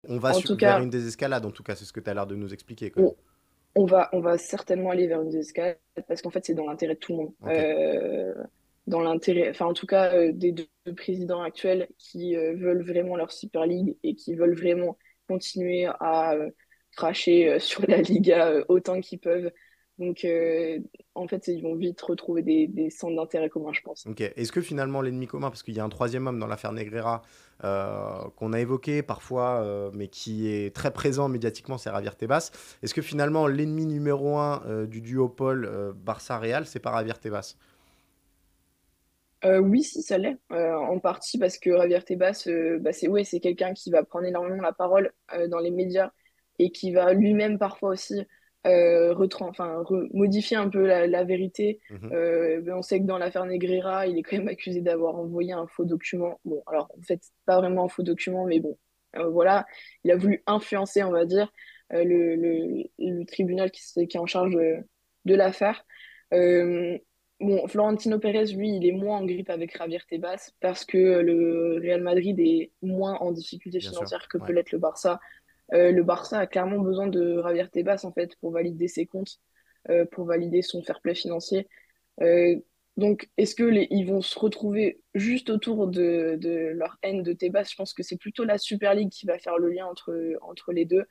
On va En tout vers cas, une désescalade, en tout cas, c'est ce que tu as l'air de nous expliquer quand même. on, on va certainement aller vers une désescalade parce qu'en fait, c'est dans l'intérêt de tout le monde. Ok. Dans l'intérêt, enfin, en tout cas, des deux présidents actuels qui veulent vraiment leur Super League et qui veulent vraiment continuer à cracher sur la Liga autant qu'ils peuvent. Donc, en fait, ils vont vite retrouver des centres d'intérêt communs, je pense. Ok. Est-ce que finalement l'ennemi commun, parce qu'il y a un troisième homme dans l'affaire Negreira qu'on a évoqué parfois, mais qui est très présent médiatiquement, c'est Javier Tebas. Est-ce que finalement l'ennemi numéro un du duopole Barça-Real, c'est pas Javier Tebas? Oui, si, ça l'est. En partie parce que Javier Tebas, bah, c'est ouais, c'est quelqu'un qui va prendre énormément la parole dans les médias et qui va lui-même parfois aussi modifier un peu la vérité. Mhm. Ben, on sait que dans l'affaire Negreira, il est quand même accusé d'avoir envoyé un faux document. Bon, alors en fait, c'est pas vraiment un faux document, mais bon, voilà, il a voulu influencer, on va dire, le tribunal qui est en charge de l'affaire. Euh, Bon, Florentino Pérez, lui, il est moins en grippe avec Javier Tebas parce que le Real Madrid est moins en difficulté Bien sûr. financière que peut Ouais. l'être le Barça. Le Barça a clairement besoin de Javier Tebas en fait pour valider ses comptes, pour valider son fair play financier. Euh, donc, est-ce que ils vont se retrouver juste autour de leur haine de Tebas? Je pense que c'est plutôt la Super League qui va faire le lien entre les deux.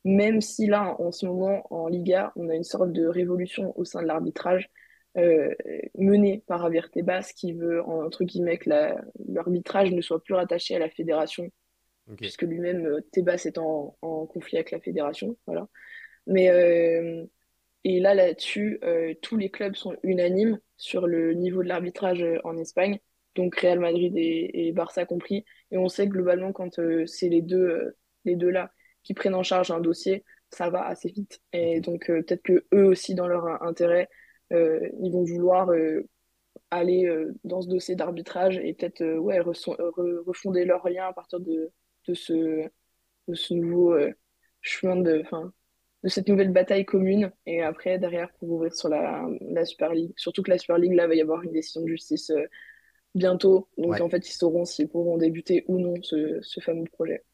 Même si là, en ce moment, en Liga, on a une sorte de révolution au sein de l'arbitrage euh, menée par Javier Tebas qui veut, entre guillemets, que l'arbitrage ne soit plus rattaché à la fédération, Ok. puisque lui-même, Tebas est en conflit avec la fédération. Voilà. Mais, et là, là-dessus, tous les clubs sont unanimes sur le niveau de l'arbitrage en Espagne, donc Real Madrid et Barça compris. Et on sait que globalement, quand c'est les deux là qui prennent en charge un dossier, ça va assez vite. Ok. Et donc peut-être que eux aussi, dans leur intérêt, ils vont vouloir aller dans ce dossier d'arbitrage et peut-être ouais, refonder leur lien à partir de ce, de ce nouveau chemin de cette nouvelle bataille commune et après derrière pour ouvrir sur la Super League. Surtout que la Super League, là, va y avoir une décision de justice bientôt. Donc Ouais. en fait, ils sauront s'ils pourront débuter ou non ce fameux projet.